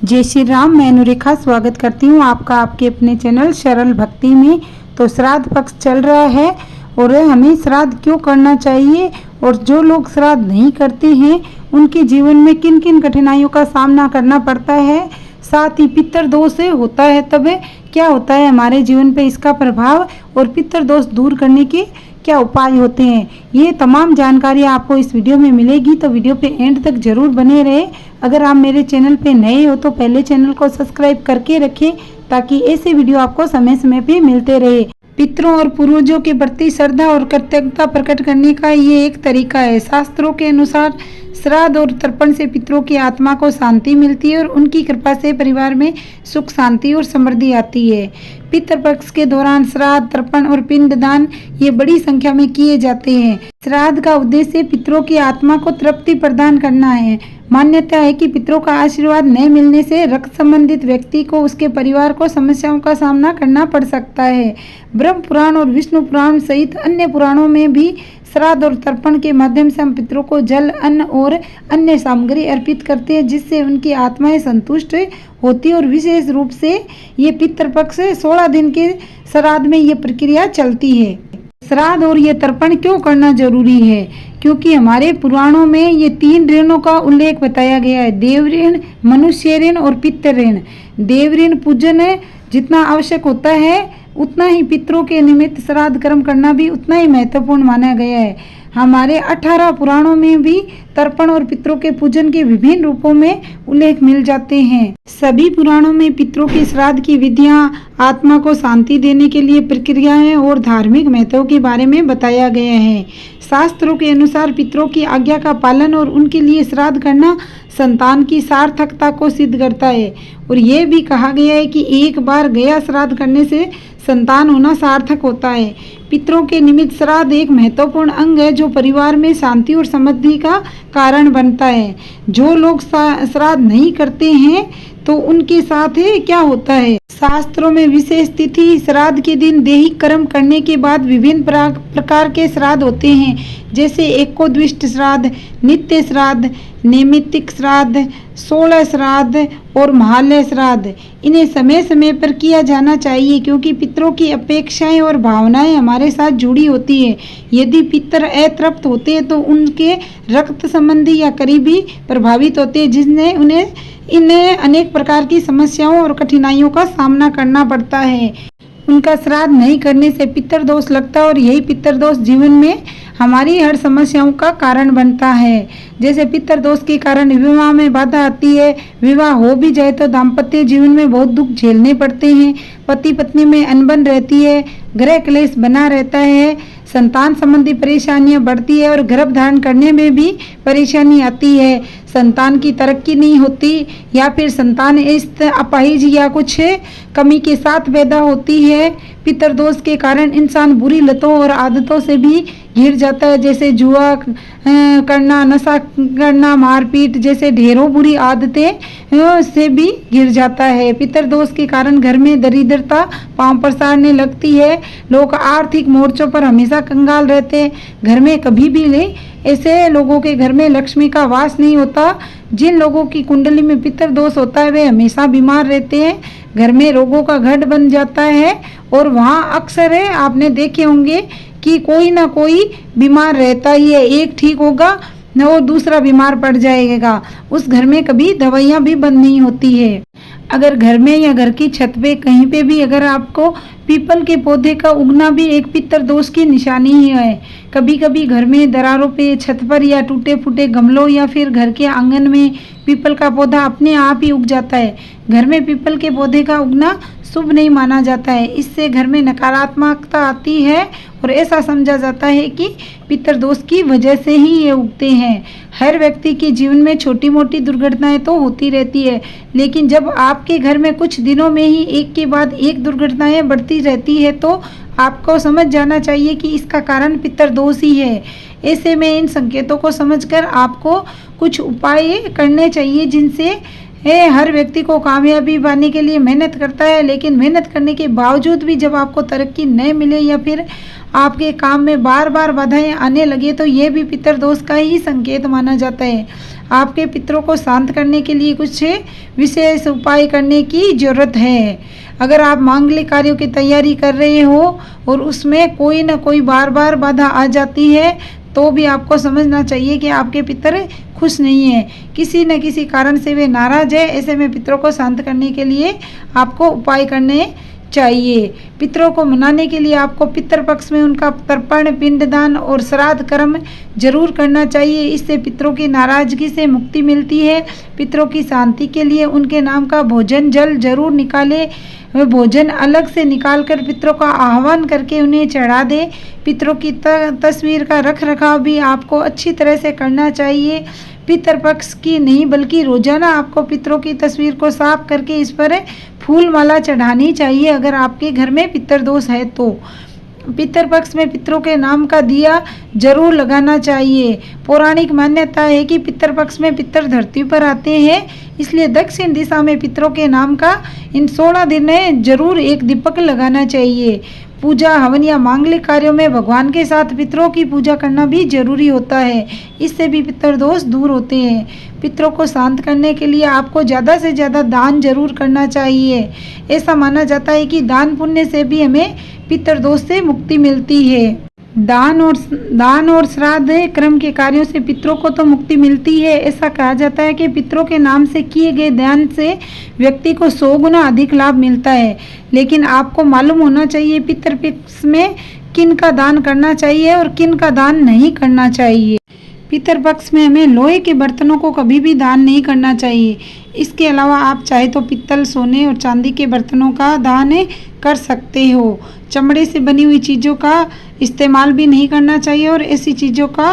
जय श्री राम। मैं अनुरेखा स्वागत करती हूँ आपका आपके अपने चैनल सरल भक्ति में। तो श्राद्ध पक्ष चल रहा है और हमें श्राद्ध क्यों करना चाहिए और जो लोग श्राद्ध नहीं करते हैं उनके जीवन में किन किन कठिनाइयों का सामना करना पड़ता है, साथ ही पितृ दोष होता है तब क्या होता है हमारे जीवन पे इसका प्रभाव और पितृ दोष दूर करने के क्या उपाय होते हैं, ये तमाम जानकारी आपको इस वीडियो में मिलेगी। तो वीडियो पे एंड तक जरूर बने रहे। अगर आप मेरे चैनल पे नए हो तो पहले चैनल को सब्सक्राइब करके रखें ताकि ऐसे वीडियो आपको समय समय पे मिलते रहे। पितरों और पूर्वजों के प्रति श्रद्धा और कृतज्ञता प्रकट करने का ये एक तरीका है। शास्त्रों के अनुसार श्राद्ध और तर्पण से पितरों की आत्मा को शांति मिलती है और उनकी कृपा से परिवार में सुख शांति और समृद्धि आती है। पितृपक्ष के दौरान श्राद्ध, तर्पण और पिंडदान ये बड़ी संख्या में किए जाते हैं। श्राद्ध का उद्देश्य पितरों की आत्मा को तृप्ति प्रदान करना है। मान्यता है कि पितरों का आशीर्वाद न मिलने से रक्त संबंधित व्यक्ति को उसके परिवार को समस्याओं का सामना करना पड़ सकता है। ब्रह्म पुराण और विष्णु पुराण सहित अन्य पुराणों में भी श्राद्ध और तर्पण के माध्यम से हम पितरों को जल, अन्न और अन्य सामग्री अर्पित करते हैं जिससे उनकी आत्माएं संतुष्ट होती और विशेष रूप से ये पितृपक्ष 16 दिन के श्राद्ध में ये प्रक्रिया चलती है। श्राद्ध और ये तर्पण क्यों करना जरूरी है? क्योंकि हमारे पुराणों में ये 3 ऋणों का उल्लेख बताया गया है, देव ऋण, मनुष्य ऋण और पितृ ऋण। देव ऋण पूजन जितना आवश्यक होता है उतना ही पितरों के निमित्त श्राद्ध कर्म करना भी उतना ही महत्वपूर्ण माना गया है। हमारे 18 पुराणों में भी तर्पण और पितरों के पूजन के विभिन्न रूपों में उल्लेख मिल जाते हैं। सभी पुराणों में पितरों के श्राद्ध की विधियां, आत्मा को शांति देने के लिए प्रक्रियाएं और धार्मिक महत्व के बारे में बताया गया है। शास्त्रों के अनुसार पितरों की आज्ञा का पालन और उनके लिए श्राद्ध करना संतान की सार्थकता को सिद्ध करता है और यह भी कहा गया है कि एक बार गया श्राद्ध करने से संतान होना सार्थक होता है। पितरों के निमित्त श्राद्ध एक महत्वपूर्ण अंग है जो परिवार में शांति और समृद्धि का कारण बनता है। जो लोग श्राद्ध नहीं करते हैं तो उनके साथ क्या होता है? शास्त्रों में विशेष तिथि श्राद्ध के दिन दैहिक कर्म करने के बाद विभिन्न प्रकार के श्राद्ध होते हैं, जैसे एकोद्विष्ट श्राद्ध, नित्य श्राद्ध, नैमित्तिक श्राद्ध, 16 श्राद्ध और महालय श्राद्ध। इन्हें समय समय पर किया जाना चाहिए क्योंकि पितरों की अपेक्षाएं और भावनाएं हमारे साथ जुड़ी होती है। यदि पितर अतृप्त होते हैं तो उनके रक्त संबंधी या करीबी प्रभावित होते हैं जिसने इन्हें अनेक प्रकार की समस्याओं और कठिनाइयों का सामना करना पड़ता है। उनका श्राद्ध नहीं करने से पितृ दोष लगता है और यही पितृ दोष जीवन में हमारी हर समस्याओं का कारण बनता है। जैसे पितृ दोष के कारण विवाह में बाधा आती है, विवाह हो भी जाए तो दाम्पत्य जीवन में बहुत दुख झेलने पड़ते हैं, पति पत्नी में अनबन रहती है, गृह क्लेश बना रहता है, संतान संबंधी परेशानियां बढ़ती है और गर्भ धारण करने में भी परेशानी आती है, संतान की तरक्की नहीं होती या फिर संतान इस अपाहिज या कुछ कमी के साथ पैदा होती है। पितृ दोष के कारण इंसान बुरी लतों और आदतों से भी घिर जाता है, जैसे जुआ करना, नशा करना, मारपीट जैसे ढेरों बुरी आदतें से भी घिर जाता है। पितृ दोष के कारण घर में दरिद्रता पांव पसारने लगती है, लोग आर्थिक मोर्चों पर हमेशा कंगाल रहते हैं, घर में कभी भी नहीं ऐसे लोगों के घर में लक्ष्मी का वास नहीं होता। जिन लोगों की कुंडली में पितृ दोष होता है वे हमेशा बीमार रहते हैं, घर में रोगों का गढ़ बन जाता है और वहाँ अक्सर आपने देखे होंगे कि कोई ना कोई बीमार रहता ही है, एक ठीक होगा न वो दूसरा बीमार पड़ जाएगा। उस घर में कभी दवाइयाँ भी बंद नहीं होती है। अगर घर में या घर की छत पे कहीं पे भी अगर आपको पीपल के पौधे का उगना भी एक पितृ दोष की निशानी ही है। कभी कभी घर में दरारों पे, छत पर या टूटे फूटे गमलों या फिर घर के आंगन में पीपल का पौधा अपने आप ही उग जाता है। घर में पीपल के पौधे का उगना शुभ नहीं माना जाता है, इससे घर में नकारात्मकता आती है और ऐसा समझा जाता है कि पितृ दोष की वजह से ही ये उगते हैं। हर व्यक्ति के जीवन में छोटी मोटी दुर्घटनाएं तो होती रहती है, लेकिन जब आपके घर में कुछ दिनों में ही एक के बाद एक दुर्घटनाएं बढ़ती रहती है तो आपको समझ जाना चाहिए कि इसका कारण पितृ दोष ही है। ऐसे में इन संकेतों को समझकर आपको कुछ उपाय करने चाहिए जिनसे है। हर व्यक्ति को कामयाबी पाने के लिए मेहनत करता है, लेकिन मेहनत करने के बावजूद भी जब आपको तरक्की नहीं मिले या फिर आपके काम में बार बार बाधाएं आने लगे तो ये भी पितृदोष का ही संकेत माना जाता है। आपके पितरों को शांत करने के लिए कुछ विशेष उपाय करने की जरूरत है। अगर आप मांगलिक कार्यों की तैयारी कर रहे हो और उसमें कोई ना कोई बार बार बाधा आ जाती है तो भी आपको समझना चाहिए कि आपके पितर खुश नहीं है, किसी न किसी कारण से वे नाराज है। ऐसे में पितरों को शांत करने के लिए आपको उपाय करने चाहिए। पितरों को मनाने के लिए आपको पितृ पक्ष में उनका तर्पण, पिंडदान और श्राद्ध कर्म जरूर करना चाहिए। इससे पितरों की नाराजगी से मुक्ति मिलती है। पितरों की शांति के लिए उनके नाम का भोजन जल जरूर निकाले। भोजन अलग से निकालकर पितरों का आह्वान करके उन्हें चढ़ा दे। पितरों की तस्वीर का रख रखाव भी आपको अच्छी तरह से करना चाहिए। पितृपक्ष की नहीं बल्कि रोजाना आपको पितरों की तस्वीर को साफ करके इस पर फूल माला चढ़ानी चाहिए अगर आपके घर में पितृदोष है तो। पितृपक्ष में पितरों के नाम का दिया जरूर लगाना चाहिए। पौराणिक मान्यता है कि पितृपक्ष में पितर धरती पर आते हैं, इसलिए दक्षिण दिशा में पितरों के नाम का इन 16 दिन में जरूर एक दीपक लगाना चाहिए। पूजा, हवन या मांगलिक कार्यों में भगवान के साथ पितरों की पूजा करना भी जरूरी होता है। इससे भी पितृदोष दूर होते हैं। पितरों को शांत करने के लिए आपको ज़्यादा से ज़्यादा दान जरूर करना चाहिए। ऐसा माना जाता है कि दान पुण्य से भी हमें पितृदोष से मुक्ति मिलती है। दान और श्राद्ध क्रम के कार्यों से पितरों को तो मुक्ति मिलती है। ऐसा कहा जाता है कि पितरों के नाम से किए गए दान से व्यक्ति को 100 गुना अधिक लाभ मिलता है। लेकिन आपको मालूम होना चाहिए पितृपक्ष में किन का दान करना चाहिए और किन का दान नहीं करना चाहिए। पितृपक्ष में हमें लोहे के बर्तनों को कभी भी दान नहीं करना चाहिए। इसके अलावा आप चाहे तो पित्तल, सोने और चांदी के बर्तनों का दान कर सकते हो। चमड़े से बनी हुई चीज़ों का इस्तेमाल भी नहीं करना चाहिए और ऐसी चीज़ों का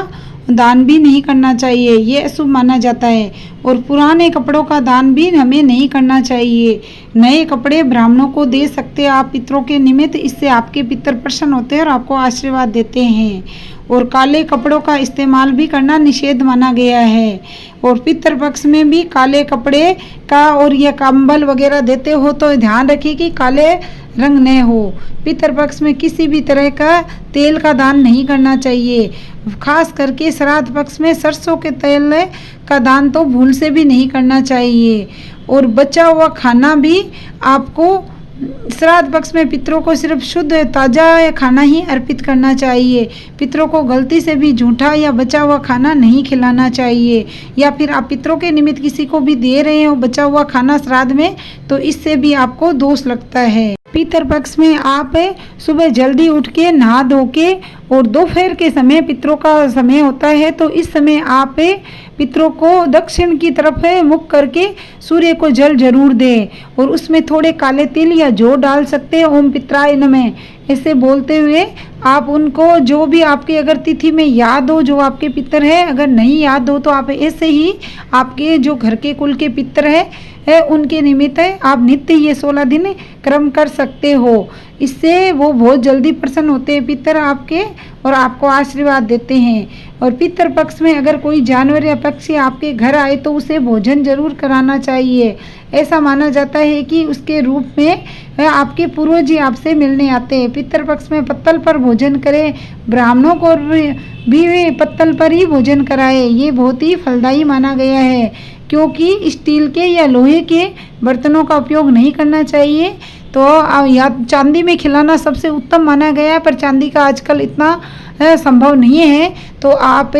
दान भी नहीं करना चाहिए, ये अशुभ माना जाता है। और पुराने कपड़ों का दान भी हमें नहीं करना चाहिए। नए कपड़े ब्राह्मणों को दे सकते हैं आप पितरों के निमित्त, इससे आपके पितर प्रसन्न होते हैं और आपको आशीर्वाद देते हैं। और काले कपड़ों का इस्तेमाल भी करना निषेध माना गया है। और पितृपक्ष में भी काले कपड़े का और यह कंबल वगैरह देते हो तो ध्यान रखिए कि काले रंग न हो। पितृपक्ष में किसी भी तरह का तेल का दान नहीं करना चाहिए। खास करके श्राद्ध पक्ष में सरसों के तेल का दान तो भूल से भी नहीं करना चाहिए। और बचा हुआ खाना भी आपको श्राद्ध पक्ष में पितरों को सिर्फ शुद्ध ताज़ा खाना ही अर्पित करना चाहिए। पितरों को गलती से भी झूठा या बचा हुआ खाना नहीं खिलाना चाहिए। या फिर आप पितरों के निमित्त किसी को भी दे रहे हो बचा हुआ खाना श्राद्ध में तो इससे भी आपको दोष लगता है। पितर पक्ष में आप सुबह जल्दी उठ के नहा धो के और दोपहर के समय पितरों का समय होता है तो इस समय आप पितरों को दक्षिण की तरफ मुख करके सूर्य को जल जरूर दें और उसमें थोड़े काले तिल या जौ डाल सकते हैं। ओम पितराय नमः ऐसे बोलते हुए आप उनको जो भी आपकी अगर तिथि में याद हो जो आपके पितर है, अगर नहीं याद हो तो आप ऐसे ही आपके जो घर के कुल के पितर है उनके निमित्त आप नित्य ये 16 दिन क्रम कर सकते हो। इससे वो बहुत जल्दी प्रसन्न होते हैं पितर आपके और आपको आशीर्वाद देते हैं। और पितर पक्ष में अगर कोई जानवर या पक्षी आपके घर आए तो उसे भोजन जरूर कराना चाहिए। ऐसा माना जाता है कि उसके रूप में आपके पूर्वज जी आपसे मिलने आते हैं। पितर पक्ष में पत्तल पर भोजन करें, ब्राह्मणों को भी पत्तल पर ही भोजन कराए। ये बहुत ही फलदायी माना गया है क्योंकि स्टील के या लोहे के बर्तनों का उपयोग नहीं करना चाहिए। तो या चांदी में खिलाना सबसे उत्तम माना गया है, पर चांदी का आजकल इतना संभव नहीं है तो आप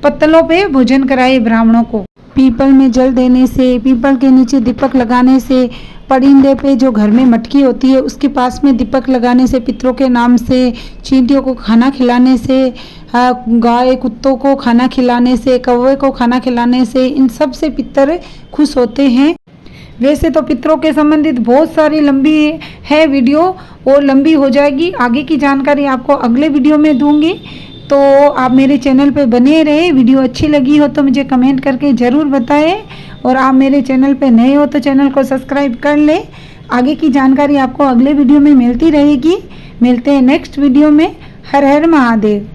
पत्तलों पे भोजन कराए ब्राह्मणों को। पीपल में जल देने से, पीपल के नीचे दीपक लगाने से, परिंदे पे जो घर में मटकी होती है उसके पास में दीपक लगाने से, पितरों के नाम से, चींटियों को खाना खिलाने से, गाय कुत्तों को खाना खिलाने से, कौवे को खाना खिलाने से, इन सब से पितर खुश होते हैं। वैसे तो पितरों के संबंधित बहुत सारी लंबी है वीडियो, वो लंबी हो जाएगी। आगे की जानकारी आपको अगले वीडियो में दूंगी, तो आप मेरे चैनल पे बने रहे। वीडियो अच्छी लगी हो तो मुझे कमेंट करके ज़रूर बताएं और आप मेरे चैनल पे नए हो तो चैनल को सब्सक्राइब कर लें। आगे की जानकारी आपको अगले वीडियो में मिलती रहेगी। मिलते हैं नेक्स्ट वीडियो में। हर हर महादेव।